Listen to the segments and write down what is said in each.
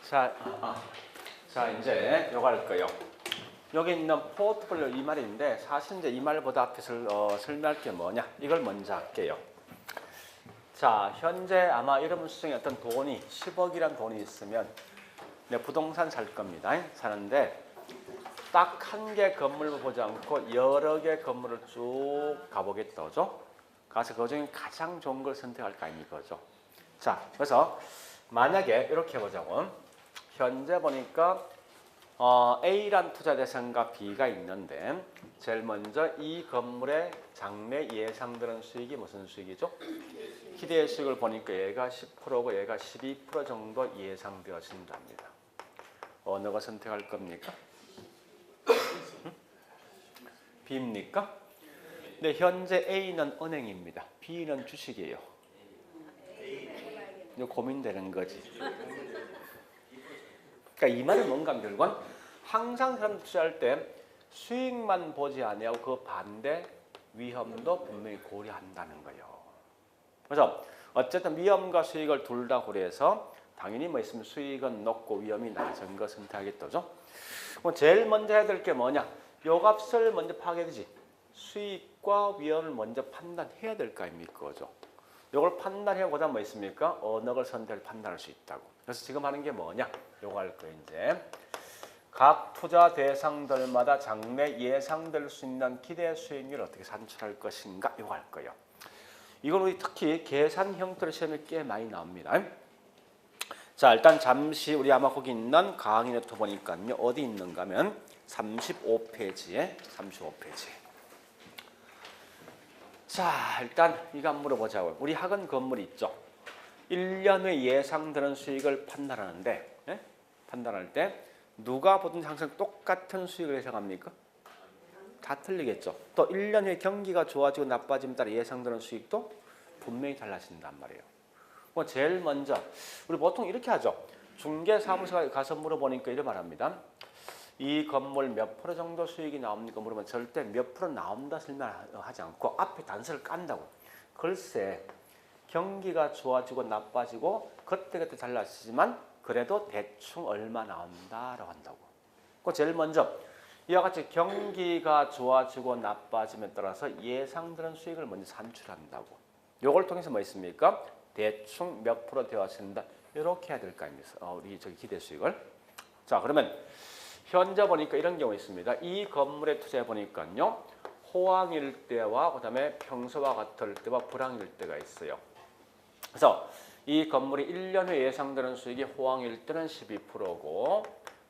자, 자 이제 요거 할 거예요. 여기 있는 포트폴리오 이 말인데 사실 이제 이 말보다 앞에 설명할 게 뭐냐 이걸 먼저 할게요. 자, 현재 아마 여러분 수중에 어떤 돈이 10억이란 돈이 있으면 내 부동산 살 겁니다. 사는데 딱 한 개 건물만 보지 않고 여러 개 건물을 쭉 가보겠다, 그죠? 가서 그 중에 가장 좋은 걸 선택할 거 아닙니까, 그죠? 자, 그래서 만약에 이렇게 해보자고. 현재 보니까 A란 투자 대상과 B가 있는데 제일 먼저 이 건물의 장래 예상되는 수익이 무슨 수익이죠? 기대 수익을 보니까 얘가 10%고 얘가 12% 정도 예상되어진답니다. 어느 거 선택할 겁니까? B입니까? 네, 현재 A는 은행입니다. B는 주식이에요. 이거 고민되는 거지. 그러니까 이 말은 뭔가 결국은 항상 사람 투자할 때 수익만 보지 아니하고 그 반대 위험도 분명히 고려한다는 거예요. 그래서 어쨌든 위험과 수익을 둘 다 고려해서 당연히 뭐 있으면 수익은 높고 위험이 낮은 거 선택하겠죠. 그럼 제일 먼저 해야 될 게 뭐냐? 요 값을 먼저 파악해야 되지. 수익과 위험을 먼저 판단해야 될 거 아닙니까? 그죠? 요걸 판단해 보다 뭐 있습니까? 어느 걸 선택을 판단할 수 있다고. 그래서 지금 하는 게 뭐냐? 요거 할 거예요, 이제. 각 투자 대상들마다 장래 예상될 수 있는 기대 수익률을 어떻게 산출할 것인가? 요거 할 거예요. 이건 우리 특히 계산 형태로 시험에 꽤 많이 나옵니다. 자, 일단 잠시 우리 아마 거기 있는 강의 노트 보니까요. 어디 있는가 하면 35페이지에. 자, 일단 이거 한번 물어보자고요. 우리 학원 건물이 있죠. 1년 후에 예상되는 수익을 판단하는데 판단할 때 누가 보든 항상 똑같은 수익을 예상합니까? 다 틀리겠죠. 또 1년 후에 경기가 좋아지고 나빠짐에 따라 예상되는 수익도 분명히 달라진단 말이에요. 제일 먼저 우리 보통 이렇게 하죠. 중개사무소에 가서 물어보니까 이렇게 말합니다. 이 건물 몇 프로 정도 수익이 나옵니까? 물으면 절대 몇 프로 나온다 설명하지 않고 앞에 단서를 깐다고. 글쎄 경기가 좋아지고 나빠지고 그때그때 달라지지만 그래도 대충 얼마 나온다라고 한다고. 제일 먼저 이와 같이 경기가 좋아지고 나빠짐에 따라서 예상되는 수익을 먼저 산출한다고. 요걸 통해서 뭐 있습니까? 대충 몇 프로 되어진다. 이렇게 해야 될 거 아닙니까? 우리 저기 기대 수익을. 자, 그러면 현재 보니까 이런 경우 있습니다. 이 건물에 투자해 보니까요. 호황일 때와 그다음에 평소와 같을 때와 불황일 때가 있어요. 그래서 이 건물이 1년 후에 예상되는 수익이 호황일 때는 12%고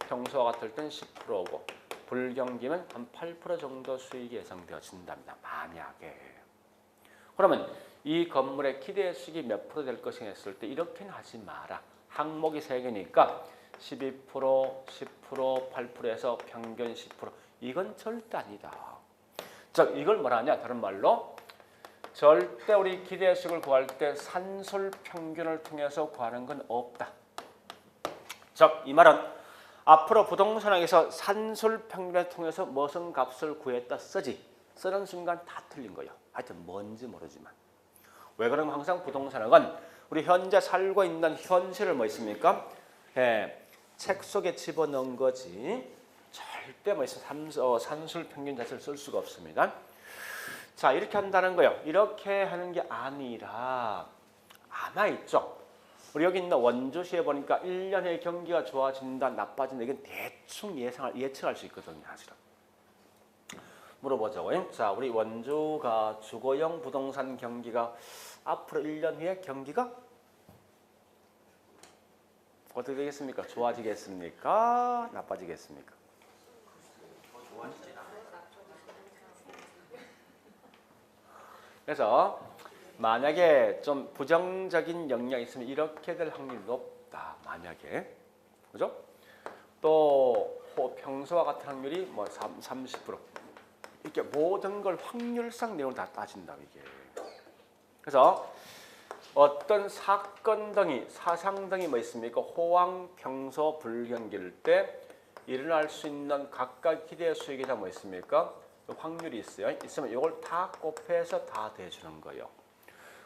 평소와 같을 때는 10%고 불경기면 한 8% 정도 수익이 예상되어진답니다. 만약에. 그러면 이 건물의 기대 수익이 몇 프로 될 것인가 했을 때 이렇게는 하지 마라. 항목이 3개니까 12%, 10%, 8%에서 평균 10%. 이건 절대 아니다. 즉 이걸 뭐라 하냐? 다른 말로 절대 우리 기대 수익을 구할 때 산술 평균을 통해서 구하는 건 없다. 즉 이 말은 앞으로 부동산에서 산술 평균을 통해서 무슨 값을 구했다 쓰지. 쓰는 순간 다 틀린 거예요. 하여튼 뭔지 모르지만. 왜 그러면 항상 부동산은 우리 현재 살고 있는 현실을 뭐 있습니까? 책 속에 집어넣은 거지 절대 뭐 산술 평균 자체를 쓸 수가 없습니다. 자, 이렇게 한다는 거예요. 이렇게 하는 게 아니라 아마 있죠. 우리 여기 있는 원주시에 보니까 1년에 경기가 좋아진다, 나빠진다. 이건 대충 예측할 수 있거든요, 사실은. 물어보자고요. 자, 우리 원주가 주거용 부동산 경기가 앞으로 1년 후에 경기가 어떻게 되겠습니까? 좋아지겠습니까? 나빠지겠습니까? 그래서 만약에 좀 부정적인 영향이 있으면 이렇게 될 확률이 높다. 만약에. 그죠? 또 평소와 같은 확률이 뭐 30%. 이렇게 모든 걸 확률상 내용을 다 따진다 이게. 그래서 어떤 사건 등이 사상 등이 뭐 있습니까? 호황, 평소, 불경기일 때 일어날 수 있는 각각 기대 수익이 다 뭐 있습니까? 확률이 있어요. 있으면 이걸 다 곱해서 다 대주는 거예요.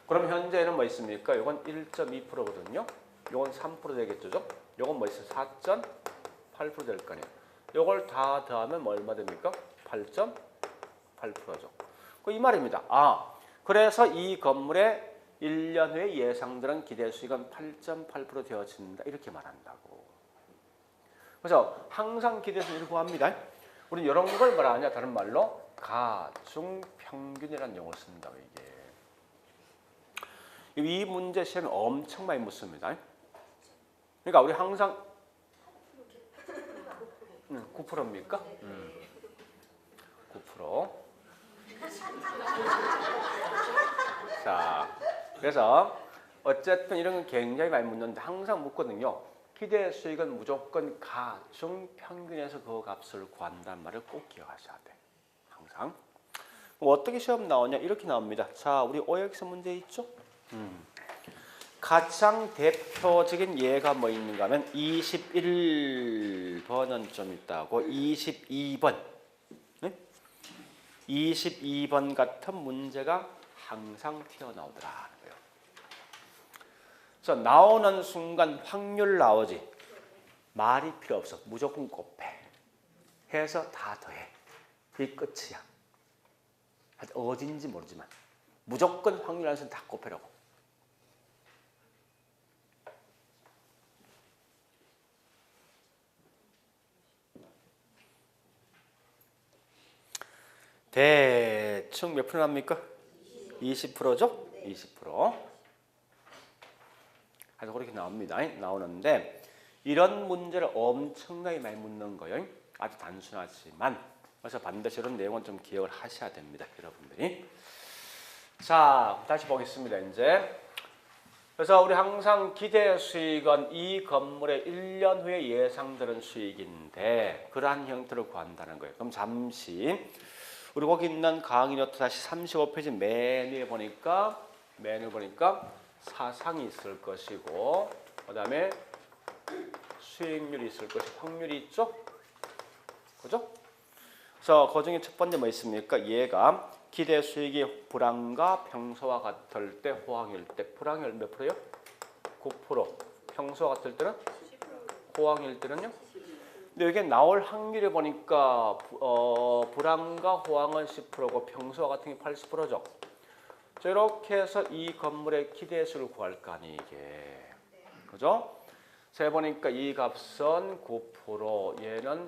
그럼 현재는 뭐 있습니까? 이건 1.2%거든요. 요건 3% 되겠죠? 요건 뭐 있어요? 4.8% 될 거 아니에요. 요걸 다 더하면 뭐 얼마 됩니까? 8.8%죠. 이 말입니다. 그래서 이 건물의 1년 후에 예상되는 기대 수익은 8.8% 되어진다. 이렇게 말한다고. 그래서 항상 기대 수익을 구합니다. 우리는 이런 걸 말하냐? 다른 말로 가중평균이라는 용어를 쓴다고 이게. 이 문제 시험에 엄청 많이 묻습니다. 그러니까 우리 항상 9%입니까? 9%. 자, 그래서 어쨌든 이런 건 굉장히 많이 묻는데 항상 묻거든요. 기대 수익은 무조건 가중평균에서 그 값을 구한다는 말을 꼭 기억하셔야 돼. 항상. 어떻게 시험 나오냐? 이렇게 나옵니다. 자, 우리 OX 문제 있죠? 가장 대표적인 예가 뭐 있는가 하면 21번은 좀 있다고 22번 22번 같은 문제가 항상 튀어나오더라. 그래서 나오는 순간 확률 나오지 말이 필요 없어. 무조건 곱해. 해서 다 더해. 그게 끝이야. 어딘지 모르지만 무조건 확률 안에서 다 곱해라고. 대충 몇 프로 납니까? 20%죠? 20%. 그래서 그렇게 나옵니다. 나오는데 이런 문제를 엄청나게 많이 묻는 거예요. 아주 단순하지만 그래서 반드시 이런 내용은 좀 기억을 하셔야 됩니다. 여러분들이. 자, 다시 보겠습니다. 이제. 그래서 우리 항상 기대 수익은 이 건물의 1년 후에 예상되는 수익인데 그러한 형태를 구한다는 거예요. 그럼 잠시 우리 거기 있는 강의 노트 다시 35페이지 맨 위에 보니까 사상이 있을 것이고 그다음에 수익률이 있을 것이고 확률이 있죠? 그죠? 그래서 그 중에 첫 번째 뭐 있습니까? 얘가 기대 수익이 불황과 평소와 같을 때 호황일 때 불황일 몇 프로요? 9%. 평소와 같을 때는? 호황일 때는요? 근데 여기 나올 확률을 보니까 불황과 호황은 10%고 평소와 같은 게 80%죠. 자, 이렇게 해서 이 건물의 기대 수를 구할 거 아니 이게. 그죠? 세 보니까 이 값은 9%, 얘는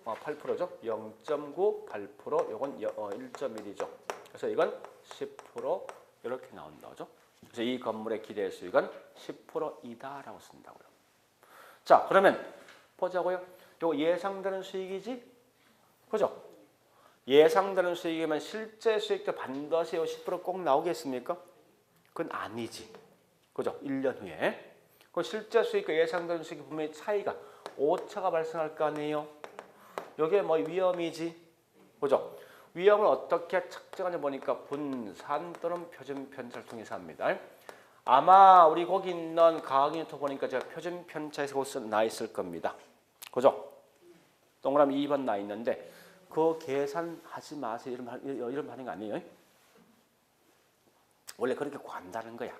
8%죠. 0.9, 8%, 요건 1.1이죠. 그래서 이건 10% 이렇게 나온다죠. 그래서 이 건물의 기대 수익은 10%이다라고 쓴다고요. 자, 그러면 보자고요. 요 예상되는 수익이지? 그죠? 예상되는 수익이면 실제 수익도 반드시 10%꼭 나오겠습니까? 그건 아니지. 그죠? 1년 후에. 그 실제 수익과 예상되는 수익이 분명히 차이가 오차가 발생할 거 아니에요. 여기에 뭐 위험이지. 그죠? 위험을 어떻게 측정하냐 보니까 분산 또는 표준 편차를 통해서 합니다. 아마 우리 거기 있는 강의 노트 보니까 제가 표준 편차에서 나 있을 겁니다. 그죠? 동그라미 2번 나 있는데 그 계산하지 마세요. 이런 하는 거 아니에요? 원래 그렇게 구한다는 거야.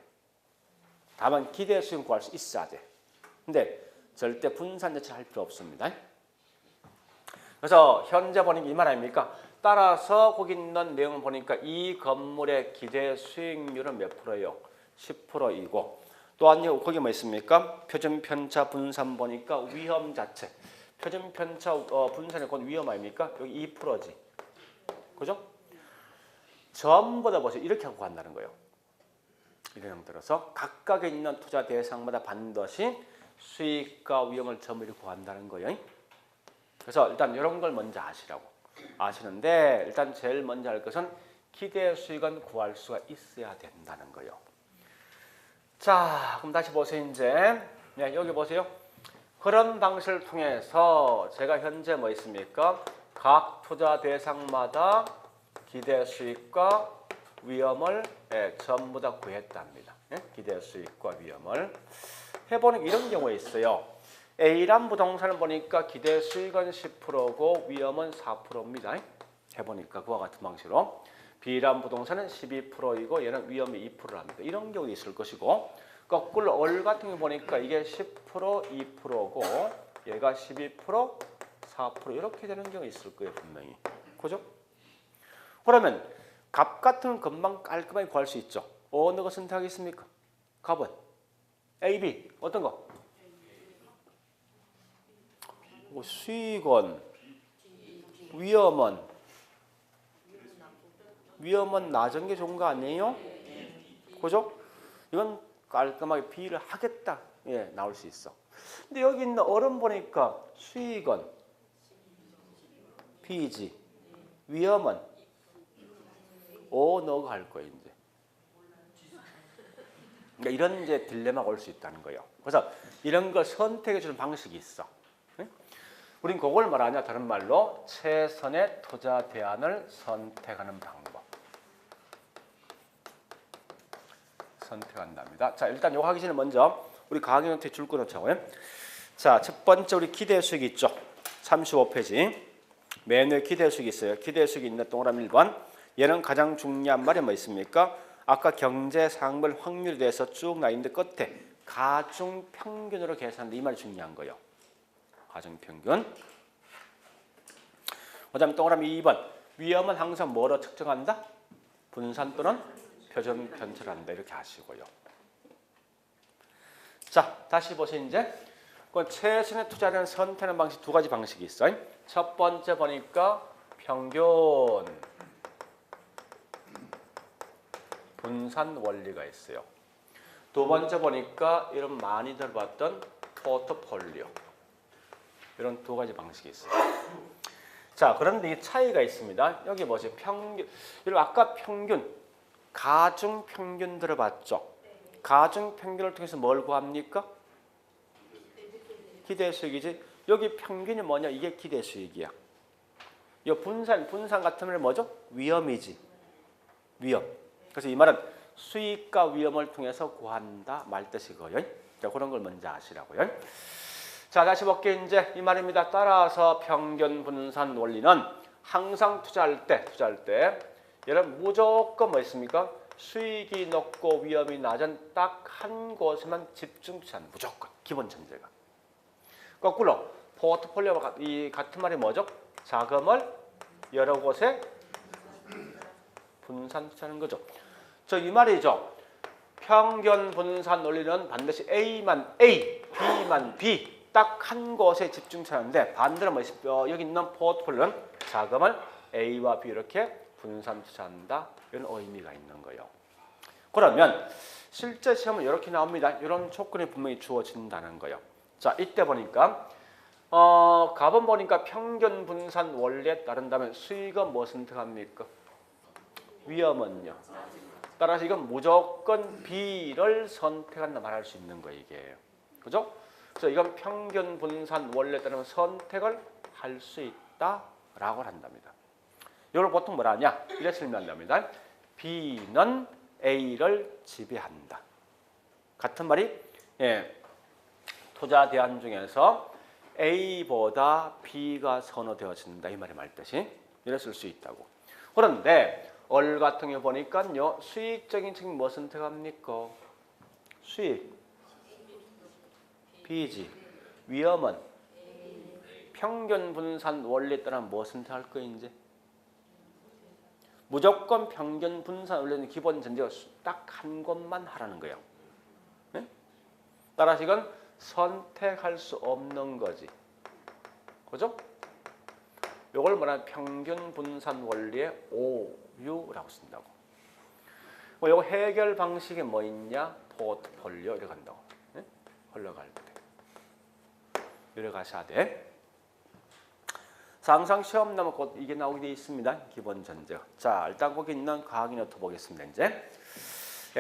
다만 기대 수익 구할 수 있어야 돼. 근데 절대 분산 자체를 할 필요 없습니다. 그래서 현재 보니까 이 말 아닙니까? 따라서 거기 있는 내용을 보니까 이 건물의 기대 수익률은 몇 프로예요? 10%이고 또한 거기 뭐 있습니까? 표준 편차 분산 보니까 위험 자체. 표준 편차 분산의 곧 위험 아닙니까? 여기 2%지. 그죠? 전부 다 보세요. 이렇게 하고 간다는 거예요. 이런 형태로서 각각에 있는 투자 대상마다 반드시 수익과 위험을 전부 이렇게 구한다는 거예요. 그래서 일단 이런 걸 먼저 아시는데 일단 제일 먼저 할 것은 기대 수익은 구할 수가 있어야 된다는 거예요. 자, 그럼 다시 보세요. 이제 여기 보세요. 그런 방식을 통해서 제가 현재 뭐 있습니까? 각 투자 대상마다 기대 수익과 위험을 전부 다 구했답니다. 기대 수익과 위험을 해보는 이런 경우에 있어요. A란 부동산을 보니까 기대 수익은 10%고 위험은 4%입니다. 해보니까 그와 같은 방식으로 B란 부동산은 12%이고 얘는 위험이 2%랍니다. 이런 경우도 있을 것이고 거꾸로 월 같은 거 보니까 이게 10% 2%고 얘가 12% 4% 이렇게 되는 경우가 있을 거예요 분명히. 그죠? 그러면 값 같은 건 금방 깔끔하게 구할 수 있죠. 어느 거 선택하겠습니까? 값은 A, B 어떤 거? 수익은 위험은 낮은 게 좋은 거 아니에요? 그죠? 이건 깔끔하게 B를 하겠다. 예, 나올 수 있어. 근데 여기 있는 어른 보니까 수익은 B지. 위험은 O 너가 할 거예요, 이제. 그러니까 이런 이제 딜레마가 올 수 있다는 거예요. 그래서 이런 걸 선택해 주는 방식이 있어. 우린 그걸 말하냐 다른 말로 최선의 투자 대안을 선택하는 방법. 선택한답니다. 자, 일단 이거 하기 전에 먼저 우리 강의한테 줄 거 넣자고. 자, 첫 번째 우리 기대 수익 있죠. 35페이지. 매년 기대 수익 있어요. 기대 수익이 있는 동그라미 1번. 얘는 가장 중요한 말이 뭐 있습니까? 아까 경제 상황별 확률에 대해서 쭉 나 있는데 끝에 가중 평균으로 계산한다. 이 말이 중요한 거예요. 가중 평균. 그다음에 동그라미 2번. 위험은 항상 뭐로 측정한다? 분산 또는 표준 편차한다. 이렇게 하시고요. 자, 다시 보세요. 이제 최선의 투자를 선택하는 방식 두 가지 방식이 있어요. 첫 번째 보니까 평균 분산 원리가 있어요. 두 번째 보니까 이런 많이 들어봤던 포트폴리오. 이런 두 가지 방식이 있어요. 자, 그런데 이 차이가 있습니다. 여기 보세요. 평균. 여러분 아까 평균, 가중 평균 들어봤죠? 가중 평균을 통해서 뭘 구합니까? 기대 수익이지. 여기 평균이 뭐냐? 이게 기대 수익이야. 이 분산 같으면 뭐죠? 위험이지. 위험. 그래서 이 말은 수익과 위험을 통해서 구한다 말 뜻이고요. 자, 그런 걸 먼저 아시라고요. 자, 다시 볼게요. 이제 이 말입니다. 따라서 평균 분산 원리는 항상 투자할 때 여러분 무조건 뭐 있습니까? 수익이 높고 위험이 낮은 딱 한 곳에만 집중 투자하는 무조건 기본 전제가. 거꾸로 포트폴리오와 이 같은 말이 뭐죠? 자금을 여러 곳에 분산 투자하는 거죠. 저 이 말이죠. 평균 분산 원리는 반드시 A만 A, B만 B 딱 한 곳에 집중 투자하는데 반대로 뭐 있을까요? 여기 있는 포트폴리오는 자금을 A와 B 이렇게 분산 투자한다. 이런 의미가 있는 거예요. 그러면 실제 시험은 이렇게 나옵니다. 이런 조건이 분명히 주어진다는 거예요. 자, 이때 보니까 값은 보니까 평균 분산 원리에 따른다면 수익은 뭐 선택합니까? 위험은요. 따라서 이건 무조건 B를 선택한다 말할 수 있는 거예요, 이게. 그죠? 그래서 이건 평균 분산 원리에 따르면 선택을 할 수 있다라고 한답니다. 이걸 보통 뭐라 하냐? 이렇게 설명한답니다. B는 A를 지배한다. 같은 말이 투자 대안 중에서 A보다 B가 선호되어진다. 이 말이 말뜻이 이래 쓸 수 있다고. 그런데 얼 같은 경우 보니까요. 수익적인 측면 뭐 선택합니까? 수익 B지. 위험은 평균 분산 원리에 따라 뭐 선택할 거예요, 이제? 무조건 평균 분산 원리는 기본 전제가 딱 한 곳만 하라는 거예요. 네? 따라서 이건 선택할 수 없는 거지. 그죠? 이걸 뭐냐면 평균 분산 원리의 OU라고 쓴다고. 이거 해결 방식이 뭐 있냐? 포트폴리오 이렇게 간다고. 네? 흘러갈 때. 이렇게 가셔야 돼. 항상 시험 나면 곧 이게 나오게 되어 있습니다. 기본 전제. 자, 일단 거기 있는 강의 노트 보겠습니다. 이제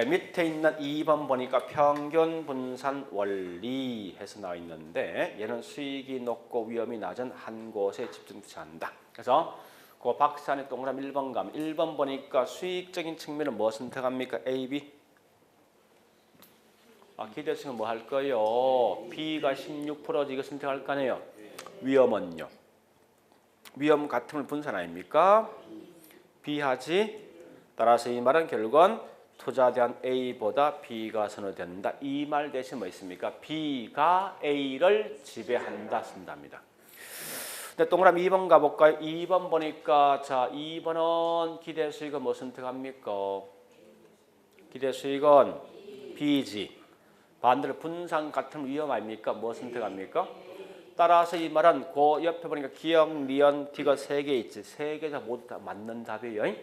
밑에 있는 2번 보니까 평균 분산 원리 해서 나와 있는데 얘는 수익이 높고 위험이 낮은 한 곳에 집중 투자한다. 그래서 그 박스 안에 동그라미 1번 가면 1번 보니까 수익적인 측면은 뭐 선택합니까? A, B. 기대수익은 뭐 할 거예요? B가 16% 이거 선택할 거 아니에요? 위험은요? 위험 같음을 분산 아닙니까? B 하지. 따라서 이 말은 결국은 투자대한 A보다 B가 선호된다. 이 말 대신 뭐 있습니까? B가 A를 지배한다 쓴답니다. 근데 동그라미 2번 가볼까요? 2번 보니까 자 2번은 기대 수익은 뭐 선택합니까? 기대 수익은 B지. 반대로 분산 같은 위험 아닙니까? 뭐 선택합니까? 따라서 이 말은 그 옆에 보니까 기억, 리언, D가 3개 있지. 3개 모두 다 맞는 답이에요.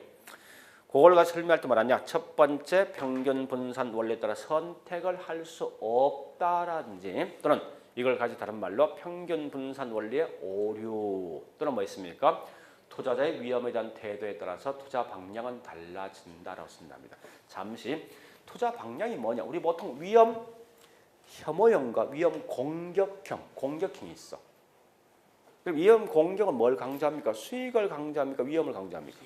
그걸 가지고 설명할 때 뭐라냐? 첫 번째 평균 분산 원리에 따라 선택을 할 수 없다라든지 또는 이걸 가지고 다른 말로 평균 분산 원리의 오류 또는 뭐 있습니까? 투자자의 위험에 대한 태도에 따라서 투자 방향은 달라진다라고 쓴답니다. 잠시 투자 방향이 뭐냐? 우리 보통 위험 혐오형과 위험 공격형이 있어. 그럼 위험 공격은 뭘 강조합니까? 수익을 강조합니까? 위험을 강조합니까?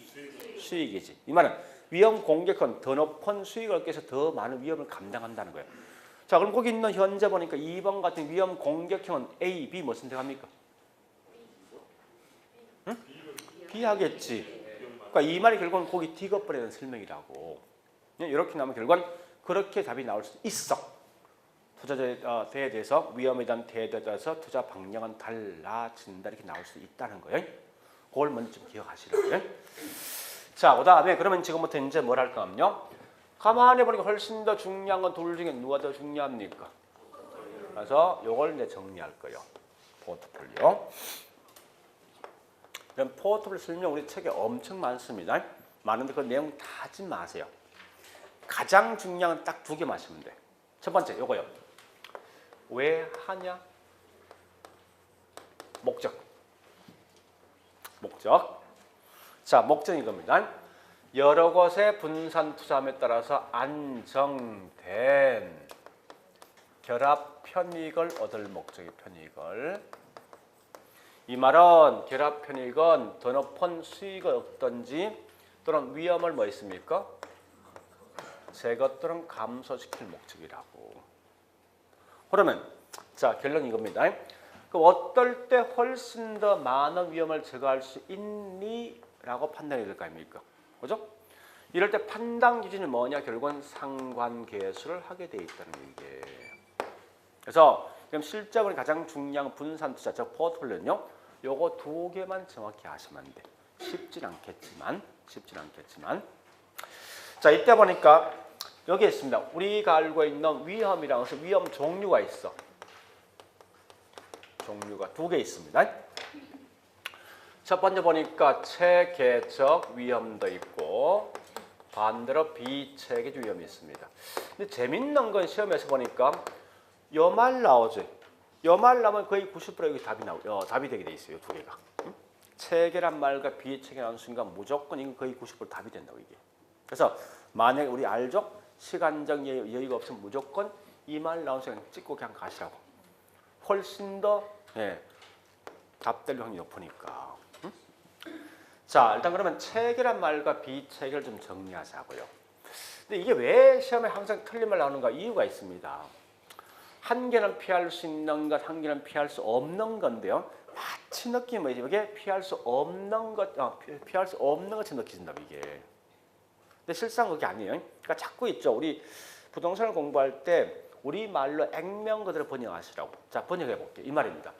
수익이지. 이 말은 위험 공격은 더 높은 수익을 얻기 위해서 더 많은 위험을 감당한다는 거예요. 자, 그럼 거기 있는 현재 보니까 2번 같은 위험 공격형은 A, B 뭐 선택합니까? 응? B 하겠지. 그러니까 이 말이 결국은 거기 디귿벌에 설명이라고. 이렇게 나오면 결국은 그렇게 답이 나올 수 있어. 투자자에 대해서 위험에 대한 태도에 따라서 투자 방향은 달라진다 이렇게 나올 수 있다는 거예요. 그걸 먼저 좀 기억하시라고요. 자, 그다음에 그러면 지금부터 이제 뭘 할 거냐면요. 가만히 보니까 훨씬 더 중요한 건 둘 중에 누가 더 중요합니까? 그래서 요걸 이제 정리할 거예요. 포트폴리오. 그럼 포트폴리오 설명 우리 책에 엄청 많습니다. 많은데 그 내용 다 하지 마세요. 가장 중요한 건 딱 2개 마시면 돼. 첫 번째 요거요. 왜 하냐? 목적. 자, 목적이 이겁니다. 여러 곳에 분산 투자함에 따라서 안정된 결합 편익을 얻을 목적의 편익을. 이 말은 결합 편익은 더 높은 수익을 얻든지 또는 위험을 뭐 있습니까? 제거 또는 감소시킬 목적이라고. 그러면 자 결론이 이겁니다. 그럼 어떨 때 훨씬 더 많은 위험을 제거할 수 있니? 라고 판단이 될 거 아닙니까? 그죠? 이럴 때 판단 기준이 뭐냐? 결국은 상관계수를 하게 돼 있다는 얘기예요. 그래서 그럼 실적으로 가장 중요한 분산 투자, 즉 포트폴리오는요. 요거 2개만 정확히 아시면 돼. 쉽진 않겠지만. 자, 이때 보니까 여기 있습니다. 우리가 알고 있는 위험이라고 해서 위험 종류가 있어. 종류가 2개 있습니다. 첫 번째 보니까 체계적 위험도 있고 반대로 비체계적 위험이 있습니다. 근데 재밌는 건 시험에서 보니까 요 말 나오죠. 요 말 나오면 거의 90% 여기 답이 되게 돼 있어요. 2개가. 체계란 말과 비체계라는 순간 무조건 이건 거의 90% 답이 된다고 이게. 그래서 만약에 우리 알죠? 시간적 여유가 없으면 무조건 이 말 나온 순간 찍고 그냥 가시라고. 훨씬 더 답될 확률이 높으니까. 자, 일단 그러면 체계란 말과 비체계를 좀 정리하자고요. 근데 이게 왜 시험에 항상 틀린 말 나오는가? 이유가 있습니다. 한 개는 피할 수 있는 것, 한 개는 피할 수 없는 건데요. 마치 느낌이 뭐지? 이게 피할 수 없는 것, 피할 수 없는 것처럼 느껴진다 이게. 근데 실상 그게 아니에요. 그러니까 자꾸 있죠. 우리 부동산을 공부할 때 우리 말로 액면 그대로 번역하시라고. 자, 번역해 볼게요. 이 말입니다.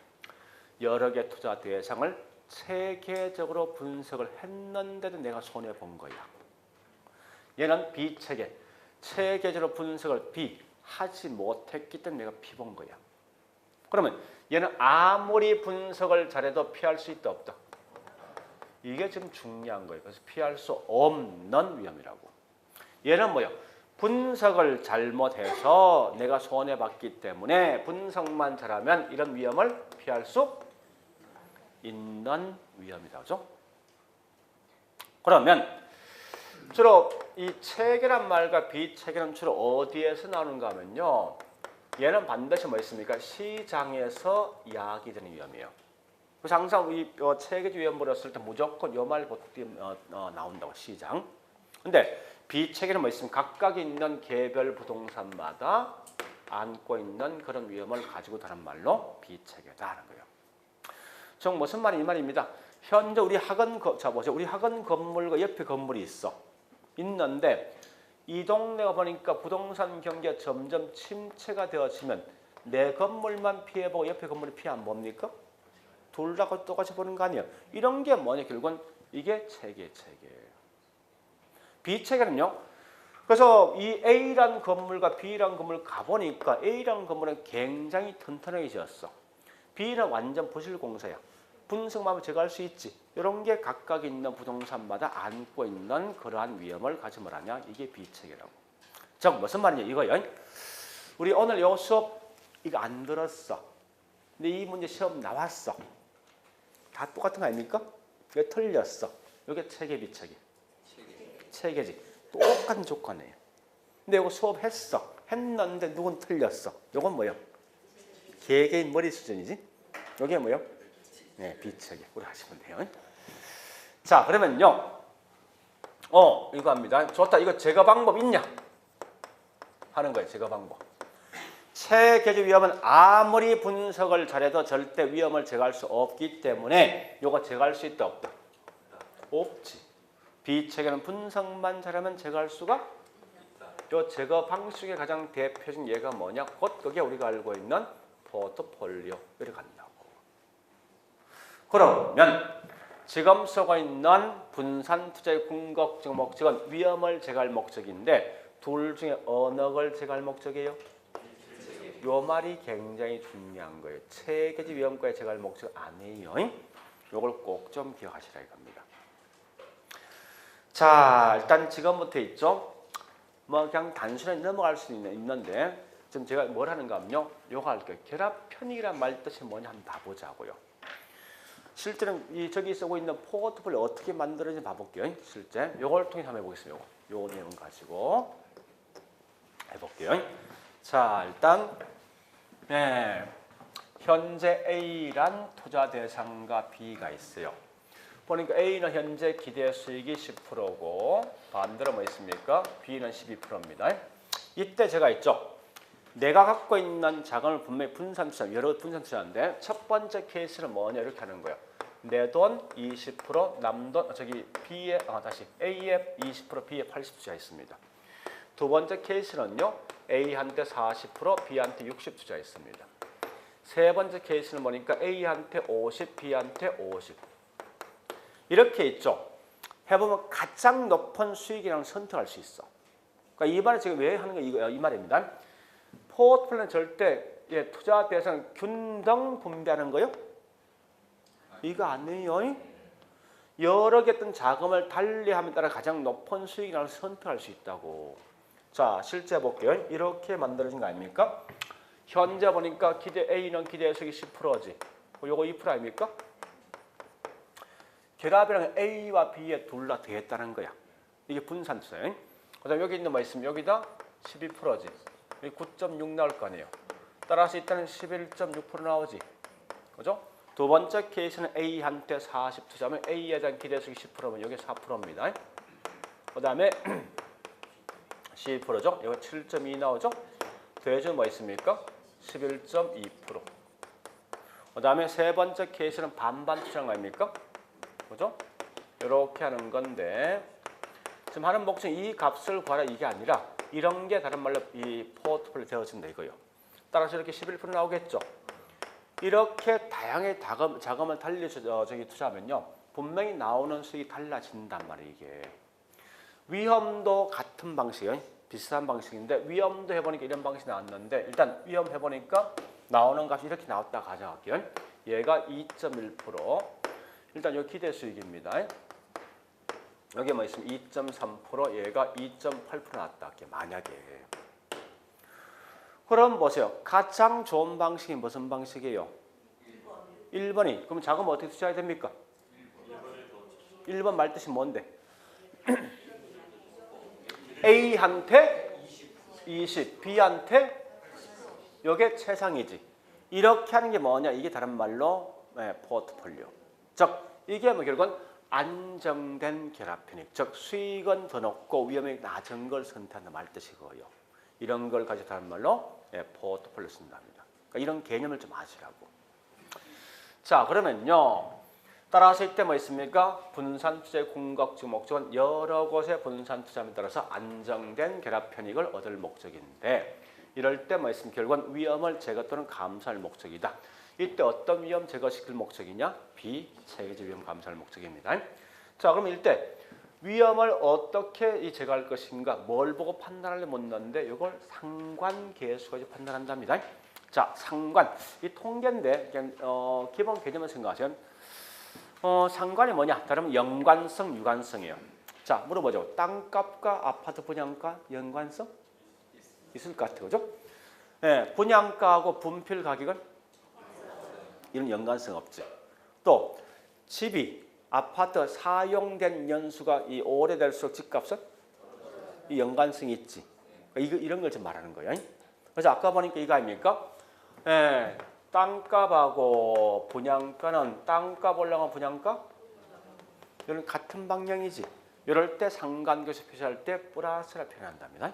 여러 개 투자 대상을 체계적으로 분석을 했는데도 내가 손해 본 거야. 얘는 비체계, 체계적으로 분석을 하지 못했기 때문에 내가 피 본 거야. 그러면 얘는 아무리 분석을 잘해도 피할 수 있다 없다. 이게 지금 중요한 거예요. 그래서 피할 수 없는 위험이라고. 얘는 뭐요? 분석을 잘못해서 내가 손해봤기 때문에 분석만 잘하면 이런 위험을 피할 수 있는 위험이다. 그죠? 그러면 주로 이 체계란 말과 비체계는 주로 어디에서 나오는가 하면요. 얘는 반드시 뭐 있습니까? 시장에서 야기되는 위험이에요. 그래서 항상 이 체계적 위험 버렸을 때 무조건 요 말 나온다고 시장. 근데 비체계는 뭐 있으면 각각 있는 개별 부동산마다 안고 있는 그런 위험을 가지고 다른 말로 비체계다라는 거예요. 즉 무슨 말이 이 말입니다. 현재 우리 학원 우리 학원 건물과 옆에 건물이 있는데 이 동네가 보니까 부동산 경기가 점점 침체가 되어지면 내 건물만 피해보고 옆에 건물이 피해 안 봅니까? 둘 다 똑같이 보는 거 아니에요. 이런 게 뭐냐, 결국은 이게 체계예요. B체계는요. 그래서 이 A라는 건물과 B라는 건물 가보니까 A라는 건물은 굉장히 튼튼하게 지었어. B는 완전 부실공사야. 분석만 하면 제거할 수 있지. 이런 게 각각 있는 부동산마다 안고 있는 그러한 위험을 가지고 뭐라냐? 이게 B체계라고. 즉 무슨 말이냐 이거요. 우리 오늘 요 수업 이거 안 들었어. 근데 이 문제 시험 나왔어. 다 똑같은 거 아닙니까? 이게 틀렸어. 이게 체계 B체계. 체계지. 똑같은 조건이에요. 근데 이거 수업했어. 했는데 누군 틀렸어. 이건 뭐요? 개개인 머리 수준이지. 이게 뭐요? 네, B체계. 우리 하시면 돼요. 자, 그러면요. 이거 합니다. 좋다. 이거 제거 방법 있냐? 하는 거예요. 제거 방법. 체계적 위험은 아무리 분석을 잘해도 절대 위험을 제거할 수 없기 때문에 이거 제거할 수 있다 없다? 없지. B체계는 분석만 잘하면 제거할 수가 요 제거 방식의 가장 대표적인 예가 뭐냐? 곧 그게 우리가 알고 있는 포트폴리오 이렇게 간다고. 그러면 지금 쓰고 있는 분산 투자의 궁극적 목적은 위험을 제거할 목적인데 둘 중에 어느 걸 제거할 목적이에요? 요 말이 굉장히 중요한 거예요. 체계적 위험과의 제거할 목적 아니에요. 요걸 꼭 좀 기억하시라 이겁니다. 자, 일단 지금부터 있죠. 뭐 그냥 단순히 넘어갈 수 있는데 지금 제가 뭘 하는가 하면요. 요거 할게요. 결합 편익이란 말 뜻이 뭐냐 한번 봐보자고요. 실제는 이 저기 쓰고 있는 포트폴리오 어떻게 만들어지는지 봐볼게요. 실제 요걸 통해서 한번 해보겠습니다. 요 내용 가지고 해볼게요. 자, 일단 현재 A란 투자 대상과 B가 있어요. 보니까 A는 현재 기대 수익이 10%고 반대로 뭐 있습니까? B는 12%입니다. 이때 제가 있죠. 내가 갖고 있는 자금을 분명히 분산 투자, 여러 분산 투자인데 첫 번째 케이스는 뭐냐 이렇게 하는 거예요. 내 돈 20%, 남 돈 B에 다시 A에 20%, B에 80% 투자 있습니다. 두 번째 케이스는요. A한테 40%, B한테 60 투자 있습니다. 세 번째 케이스는 보니까 A한테 50, B한테 50. 이렇게 있죠. 해보면 가장 높은 수익이라는 선택할 수 있어. 그러니까 이 말을 지금 왜 하는 거 이 말입니다. 포트폴리오는 절대 투자 대상 균등 분배하는 거요? 이거 아니에요. 여러 개 어떤 자금을 달리함에 따라 가장 높은 수익이라는 선택할 수 있다고. 자, 실제 볼게요. 이렇게 만들어진 거 아닙니까? 현재 보니까 기대 A는 기대 수익이 10%지. 요거 2% 아닙니까? 결합이랑 A와 B에 둘 다 되겠다는 거야. 이게 분산 투자예요. 그다음 여기 있는 뭐 있으면 여기다 12%지. 여기 9.6 나올 거 아니에요. 따라서 일단은 11.6% 나오지. 그죠? 두 번째 케이스는 A한테 40 투자하면 A에 대한 기대 수익이 10%면 여기 4%입니다. 그다음에 12%죠. 여기 7.2 나오죠. 더해주면 뭐 있습니까? 11.2%. 그다음에 세 번째 케이스는 반반 투자한 거 아닙니까? 그죠? 이렇게 하는 건데 지금 하는 목적은 이 값을 구하라 이게 아니라 이런 게 다른 말로 이 포트폴리오 되어진다 이거요. 따라서 이렇게 11% 나오겠죠. 이렇게 다양하게 자금을 투자하면요. 분명히 나오는 수익이 달라진단 말이에요. 이게. 위험도 같은 방식이에요. 비슷한 방식인데 위험도 해보니까 이런 방식이 나왔는데 일단 위험 해보니까 나오는 값이 이렇게 나왔다 가져갈게요. 얘가 2.1%. 일단 여기 기대 수익입니다. 여기 뭐 있으면 2.3%, 얘가 2.8% 나왔다. 만약에. 그럼 보세요. 가장 좋은 방식이 무슨 방식이에요? 1번이. 그럼 자금 어떻게 투자해야 됩니까? 1번 말 뜻이 뭔데? A한테 20, B한테 이게 최상이지. 이렇게 하는 게 뭐냐? 이게 다른 말로 포트폴리오. 즉 이게 뭐 결국은 안정된 결합 편익. 즉 수익은 더 높고 위험이 낮은 걸 선택한다 말 뜻이고요. 이런 걸 가지고 다른 말로 포트폴리오 쓴답니다. 그러니까 이런 개념을 좀 아시라고. 자, 그러면요. 따라서 이때 뭐 있습니까? 분산 투자의 궁극적 목적은 여러 곳에 분산 투자에 따라서 안정된 결합 편익을 얻을 목적인데 이럴 때 뭐 있습니까? 결국은 위험을 제거 또는 감소할 목적이다. 이때 어떤 위험 제거시킬 목적이냐? 비체계적 위험 감소할 목적입니다. 자, 그럼 이때 위험을 어떻게 제거할 것인가? 뭘 보고 판단을 묻는데 이걸 상관계수가 판단한답니다. 자, 상관. 이 통계인데 기본 개념을 생각하시면 상관이 뭐냐? 다른 연관성, 유관성이에요. 자, 물어보죠. 땅값과 아파트 분양가 연관성 있을 것 같아요, 그죠? 네, 분양가하고 분필 가격은 이런 연관성 없지. 또 집이 아파트 사용된 연수가 이 오래될수록 집값은 이 연관성이 있지. 이런 걸 좀 말하는 거예요. 그래서 아까 보니까 이거 아닙니까? 예, 땅값하고 분양가는 땅값 올라간 분양가 이런 같은 방향이지. 이럴 때 상관계수 표시할 때 플러스라 표현한답니다.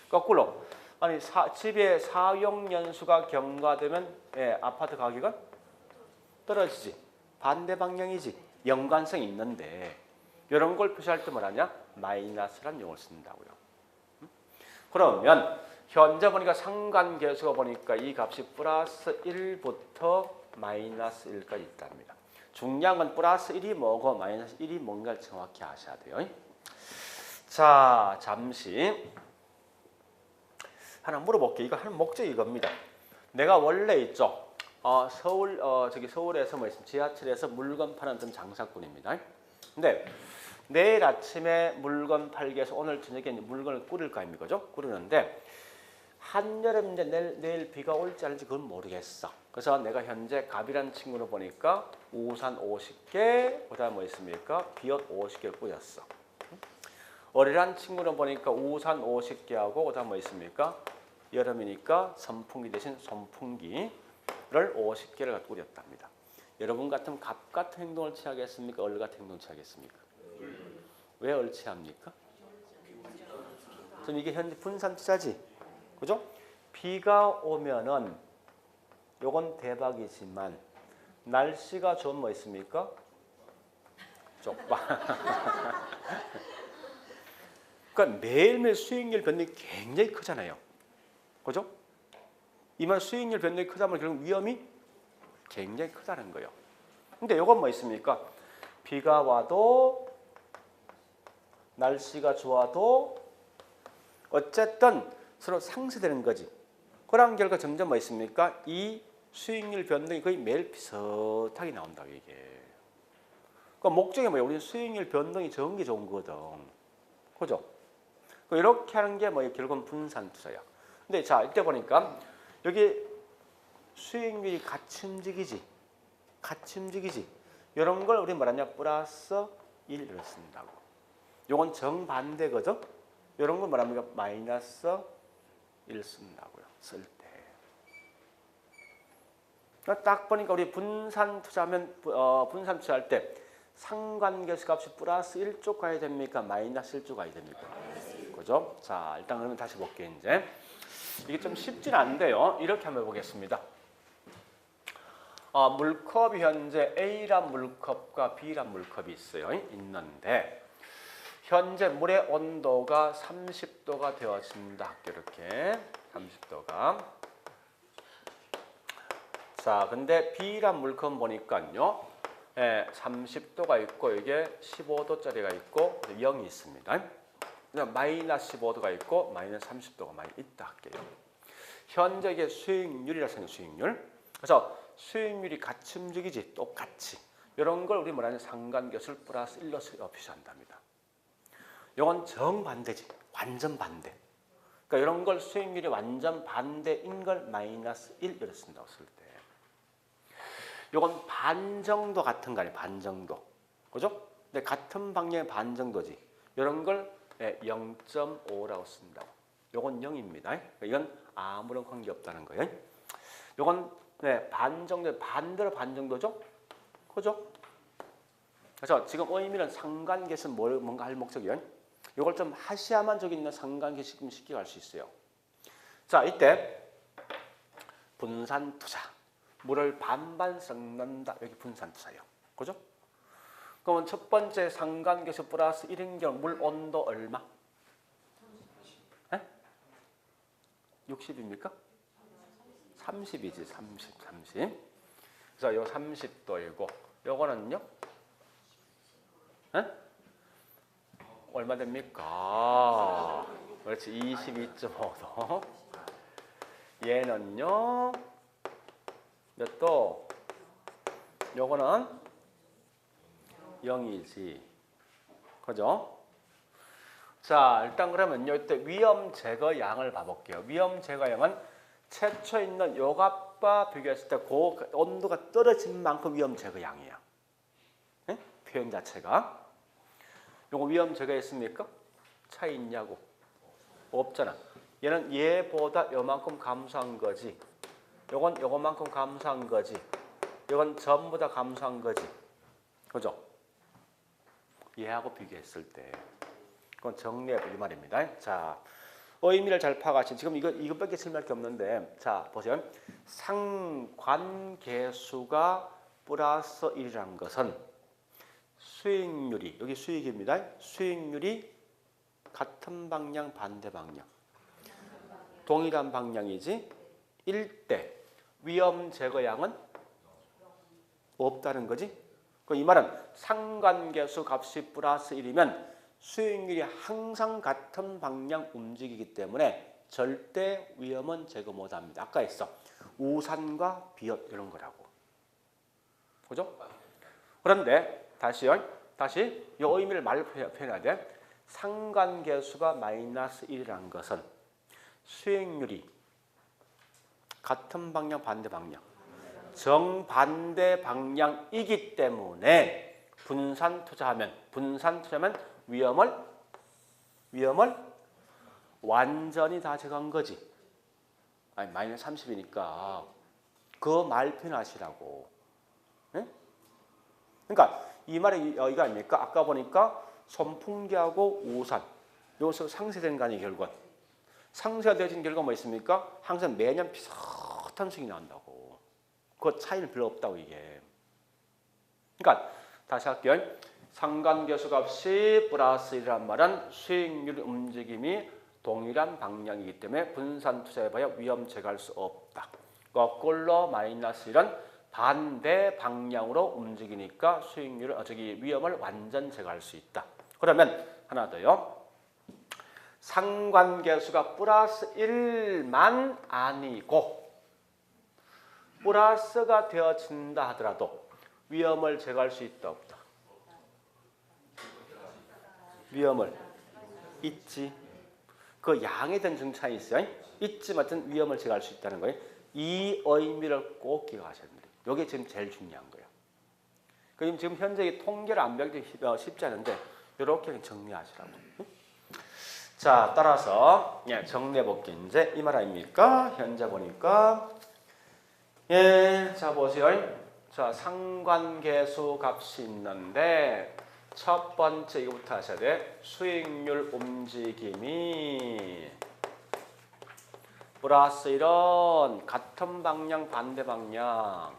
거꾸로 아니 집의 사용 연수가 경과되면 아파트 가격은 떨어지지. 반대 방향이지. 연관성이 있는데 이런 걸 표시할 때 뭐라냐? 마이너스란 용어를 쓴다고요. 그러면 현재 보니까 상관계수가 보니까 이 값이 플러스 1부터 마이너스 1까지 있답니다. 중요한 건 플러스 1이 뭐고 마이너스 1이 뭔가를 정확히 아셔야 돼요. 자, 잠시 하나 물어볼게요. 이거 하는 목적이 이겁니다. 내가 원래 있죠. 서울에서 뭐 있습니까? 지하철에서 물건 파는 어떤 장사꾼입니다. 근데 내일 아침에 물건 팔기 위해서 오늘 저녁에 물건을 꾸릴 거 아닙니까? 그죠? 꾸르는데 한여름인데 내일 비가 올지 않을지 그건 모르겠어. 그래서 내가 현재 갑이라는 친구를 보니까 우산 50개, 그다음 뭐 있습니까? 비옷 50개를 꾸렸어. 어리란 친구를 보니까 우산 50개하고 그다음 뭐 있습니까? 여름이니까 선풍기 대신 손풍기를 50개를 갖고 꾸렸답니다. 여러분 같으면 갑 같은 행동을 취하겠습니까? 얼 같은 행동을 취하겠습니까? 왜 얼 취합니까? 그럼 이게 현재 분산 투자지. 그죠? 비가 오면은 요건 대박이지만 날씨가 좀 뭐 있습니까? 쪽박. 그러니까 매일매일 수익률 변동이 굉장히 크잖아요. 그죠? 이만 수익률 변동이 크다면 결국 위험이 굉장히 크다는 거예요. 근데 요건 뭐 있습니까? 비가 와도 날씨가 좋아도 어쨌든 서로 상쇄되는 거지. 그런 결과 점점 뭐 있습니까? 이 수익률 변동이 거의 매일 비슷하게 나온다고 이게. 그러니까 목적이 뭐예요? 우리는 수익률 변동이 적은 게 좋은 거거든. 그죠? 이렇게 하는 게 뭐 결국은 분산 투자야. 근데 자, 이때 보니까 여기 수익률이 같이 움직이지. 같이 움직이지. 이런 걸 우리 뭐라냐? 플러스 1을 쓴다고. 요건 정반대거든. 이런 걸 뭐랍니까? 마이너스 1 쓴다고요. 쓸 때. 그러니까 딱 보니까 우리 분산 투자하면 분산 투자할 때 상관계수 값이 플러스 1쪽 가야 됩니까? 마이너스 1쪽 가야 됩니까? 그죠? 자, 일단 그러면 다시 볼게요. 이제 이게 좀 쉽진 않은데요. 이렇게 한번 해보겠습니다. 물컵이 현재 A란 물컵과 B란 물컵이 있어요. 있는데 현재 물의 온도가 30도가 되어진다. 이렇게 30도가. 자, 근데 B란 물컵 보니까요. 30도가 있고 이게 15도짜리가 있고 0이 있습니다. 마이너스 15도가 있고 마이너스 30도가 많이 있다 할게요. 현재 이게 수익률이라 생각해요. 수익률. 그래서 수익률이 같이 움직이지 똑같이. 이런 걸 우리 뭐라냐 상관계수를 플러스 1로 표시한답니다. 이건 정반대지. 완전 반대. 그러니까 이런 걸 수익률이 완전 반대인 걸 마이너스 1 쓴다고 쓸 때. 이건 반 정도 같은 거 아니에요. 반 정도. 그죠? 근데 같은 방향의 반 정도지. 이런 걸 0.5라고 쓴다고. 이건 0입니다. 이건 아무런 관계없다는 거예요. 이건 반 정도, 반대로 반 정도죠? 그죠? 그래서 지금 의미는 상관계수 뭔가 할 목적이에요. 이걸 좀 하셔야만 저기 있는 상관계수 쉽게 갈 수 있어요. 자, 이때 분산 투자. 물을 반반 섞는다. 여기 분산 투자예요. 그죠? 그러면 첫 번째 상관계수 플러스 1인 경우 물 온도 얼마? 60입니까? 30이지. 30. 그래서 요 30도이고 요거는요? 얼마 됩니까? 그렇지. 22.5도. 얘는요? 몇 도? 요거는 0이지. 그죠? 자, 일단 그러면요. 이때 위험 제거 양을 봐볼게요. 위험 제거 양은 최초 있는 요 값과 비교했을 때 그 온도가 떨어진 만큼 위험 제거 양이야. 네? 표현 자체가. 요거 위험 제거했습니까? 차이 있냐고? 없잖아. 얘는 얘보다 요만큼 감소한 거지. 요건 요거만큼 감소한 거지. 요건 전부 다 감소한 거지. 그죠? 얘하고 비교했을 때. 그건 정리해 이 말입니다. 자, 의미를 잘 파악하신 지금 이것밖에 설명할 게 없는데, 자 보세요. 상관계수가 플러스 1이라는 것은 수익률이 여기 수익입니다. 수익률이 같은 방향 반대 방향 동일한 방향이지 1대 위험 제거량은 없다는 거지. 이 말은 상관계수 값이 플러스 1이면 수익률이 항상 같은 방향 움직이기 때문에 절대 위험은 제거 못합니다. 아까 했어. 우산과 비옷 이런 거라고. 그죠? 그런데 다시 이 의미를 말로 표현해야 돼. 상관계수가 마이너스 1이라는 것은 수익률이 같은 방향 반대 방향 정반대 방향이기 때문에 분산 투자하면 위험을 완전히 다 제거한 거지. 아니 마이너스 30이니까 그 말 표현하시라고. 네? 그러니까 이 말이 이거 아닙니까? 아까 보니까 선풍기하고 우산 여기서 상쇄된 거 아니에요 결국은. 상쇄가 되어진 결과가 뭐 있습니까? 항상 매년 비슷한 수익이 나온다고. 그 차이는 별로 없다고 이게. 그러니까 다시 할게요. 상관계수 값이 플러스 1이란 말은 수익률 움직임이 동일한 방향이기 때문에 분산 투자해봐야 위험 제거할 수 없다. 거꾸로 마이너스 1은 반대 방향으로 움직이니까 위험을 완전 제거할 수 있다. 그러면 하나 더요. 상관계수가 플러스 1만 아니고 플러스가 되어진다 하더라도 위험을 제거할 수 있다 없다. 위험을 있지. 그 양에 대한 증차이 있어요. 있지만 위험을 제거할 수 있다는 거예요. 이 의미를 꼭 기억하셔야 됩니다. 이게 지금 제일 중요한 거예요. 그럼 지금 현재 통계를 안 배우기 쉽지 않은데 이렇게 정리하시라고. 자, 따라서 정리해 볼게요. 이제 이 말 아닙니까? 현재 보니까 자 보세요. 자, 상관계수 값이 있는데 첫 번째 이거부터 하셔야 돼. 수익률 움직임이 플러스 1은 같은 방향 반대 방향